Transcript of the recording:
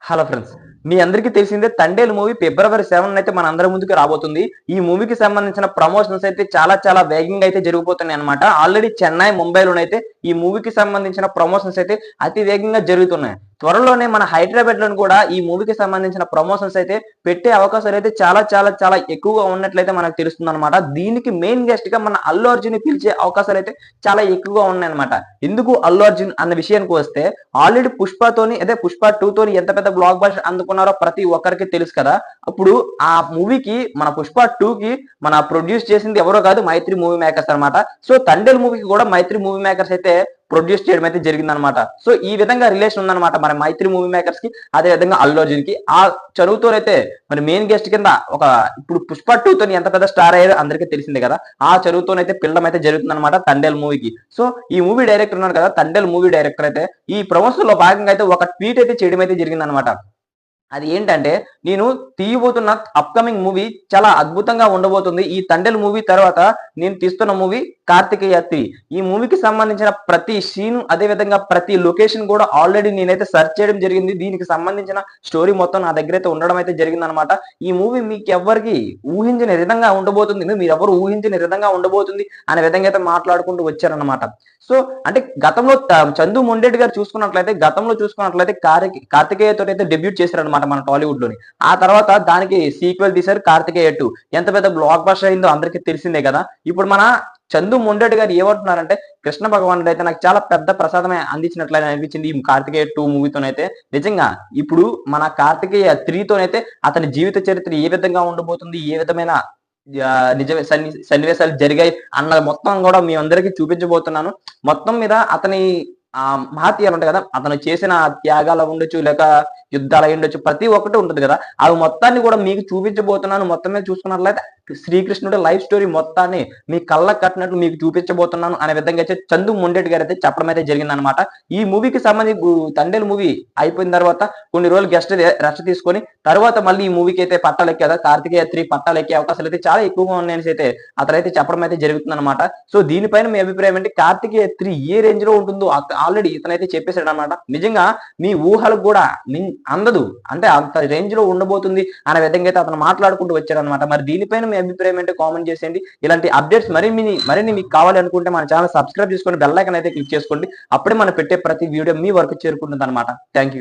Hello friends. మీ అందరికీ తెలిసిందే 'Thandel' movie ఫిబ్రవరి 7 అయితే మనందరి ముందుకు రాబోతుంది. ఈ మూవీకి సంబంధించిన ప్రమోషన్స్ అయితే చాలా వేగంగా అయితే జరిగిపోతున్నాయన్నమాట. ఆల్రెడీ చెన్నై, ముంబైలోనైతే ఈ మూవీకి సంబంధించిన ప్రమోషన్స్ అయితే అతి వేగంగా జరుగుతున్నాయి. త్వరలోనే మన హైదరాబాద్‌లోను కూడా ఈ మూవీకి సంబంధించిన ప్రమోషన్స్ అయితే పెట్టే అవకాశాలైతే చాలా ఎక్కువగా ఉన్నట్లయితే మనకు తెలుస్తుందన్నమాట. దీనికి మెయిన్ గెస్ట్‌గా మన అల్లు అర్జున్‌ని పిలిచే అవకాశాలైతే చాలా ఎక్కువగా ఉన్నాయన్నమాట. ఎందుకు అల్లు అర్జున్ అన్న విషయానికి వస్తే ఆల్రెడీ 'పుష్ప 2' తోని ఎంత పెద్ద బ్లాక్ బస్టర్ అందుకున్నారో ప్రతి ఒక్కరికి తెలుసు కదా. అప్పుడు ఆ మూవీకి మన 'పుష్ప 2'కి మన ప్రొడ్యూస్ చేసింది ఎవరో కాదు, మైత్రి మూవీ మేకర్స్ అన్నమాట. సో 'తండేల్' మూవీకి కూడా మైత్రి మూవీ మేకర్స్ అయితే ప్రొడ్యూస్ చేయడం అయితే జరిగిందనమాట. సో ఈ విధంగా రిలేషన్ ఉందన్నమాట మరి మైత్రి మూవీ మేకర్స్ కి, అదే విధంగా అల్లు అర్జున్ కి. ఆ చనువుతోనైతే మరి మెయిన్ గెస్ట్ కింద ఒక ఇప్పుడు 'పుష్ప 2' తోని ఎంత పెద్ద స్టార్ అయ్యారో అందరికీ తెలిసిందే కదా. ఆ చనువుతోనైతే పిలవడం అయితే జరుగుతుందన్నమాట 'తండేల్' మూవీకి. సో ఈ మూవీ డైరెక్టర్ ఉన్నాడు కదా, 'తండేల్' మూవీ డైరెక్టర్ అయితే ఈ ప్రమోషన్ లో భాగంగా అయితే ఒక ట్వీట్ అయితే చేయడం అయితే జరిగిందనమాట. అది ఏంటంటే, నేను తీయబోతున్న అప్‌కమింగ్ మూవీ చాలా అద్భుతంగా ఉండబోతుంది. ఈ 'తండేల్' మూవీ తర్వాత నేను తీస్తున్న మూవీ 'కార్తికేయ 3'. ఈ మూవీకి సంబంధించిన ప్రతి సీన్, అదే విధంగా ప్రతి లొకేషన్ కూడా ఆల్రెడీ నేనైతే సెర్చ్ చేయడం జరిగింది. దీనికి సంబంధించిన స్టోరీ మొత్తం నా దగ్గరైతే ఉండడం అయితే జరిగిందనమాట. ఈ మూవీ మీకెవ్వరికీ ఊహించని విధంగా ఉండబోతుంది. మీరెవరు ఊహించని విధంగా ఉండబోతుంది అనే విధంగా అయితే మాట్లాడుకుంటూ వచ్చారనమాట. సో అంటే గతంలో చందు మొండేటి గారు చూసుకున్నట్లయితే కార్తికేయ తోటైతే డెబ్యూట్ చేశారనమాట మన టాలీవుడ్ లోని. ఆ తర్వాత దానికి సీక్వెల్ తీశారు 'కార్తికేయ 2'. ఎంత పెద్ద బ్లాక్ బస్టర్ అయిందో అందరికీ తెలిసిందే కదా. ఇప్పుడు మన చందు మొండేటి గారు ఏమంటున్నారంటే, కృష్ణ భగవానుడు అయితే నాకు చాలా పెద్ద ప్రసాదమే అందించినట్లయితే అనిపించింది ఈ 'కార్తికేయ 2' మూవీతోనైతే. నిజంగా ఇప్పుడు మన 'కార్తికేయ 3'తోనైతే అతని జీవిత చరిత్ర ఏ విధంగా ఉండబోతుంది, ఏ విధమైన నిజమే సన్నివేశాలు జరిగాయి అన్నది మొత్తం కూడా మీ అందరికీ చూపించబోతున్నాను. మొత్తం మీద అతని మహత్యాలు ఉంటాయి కదా, అతను చేసిన త్యాగాలు ఉండొచ్చు, లేక యుద్ధాలు అయ్యుండొచ్చు, ప్రతి ఒక్కటి ఉంటది కదా. అవి మొత్తాన్ని కూడా మీకు చూపించబోతున్నాను. మొత్తం మీద చూసుకున్నట్లయితే శ్రీకృష్ణుడి లైఫ్ స్టోరీ మొత్తాన్ని మీ కళ్ళకు కట్టినట్లు మీకు చూపించబోతున్నాను అనే విధంగా అయితే చందు మొండేటి గారు అయితే చెప్పడం అయితే జరిగిందనమాట. ఈ మూవీకి సంబంధించి 'తండేల్' మూవీ అయిపోయిన తర్వాత కొన్ని రోజులు రెస్ట్ తీసుకొని తర్వాత మళ్ళీ ఈ మూవీకి అయితే పట్టాలెక్కి కదా, 'కార్తికేయ 3' పట్టాలెక్కే అవకాశాలు అయితే చాలా ఎక్కువగా ఉన్నాయనేసి అయితే అతనైతే చెప్పడం అయితే జరుగుతుందన్నమాట. సో దీనిపైన మీ అభిప్రాయం ఏంటి? 'కార్తికేయ 3' ఏ రేంజ్ లో ఉంటుందో ఆల్రెడీ ఇతనైతే చెప్పేశాడు అనమాట. నిజంగా మీ ఊహలకు కూడా అందదు, అంటే అంత రేంజ్ లో ఉండబోతుంది అనే విధంగా అయితే అతను మాట్లాడుకుంటూ వచ్చాడనమాట. మరి దీనిపైన మీ అభిప్రాయం ఏంటో కామెంట్ చేసేయండి. ఇలాంటి అప్డేట్స్ మరిన్ని మీకు కావాలి అనుకుంటే మన ఛానల్ సబ్స్క్రైబ్ చేసుకొని బెల్ ఐకాన్ అయితే క్లిక్ చేసుకోండి. అప్పుడే మనం పెట్టే ప్రతి వీడియో మీ వరకు చేరుకుంటుంది అనమాట. Thank you.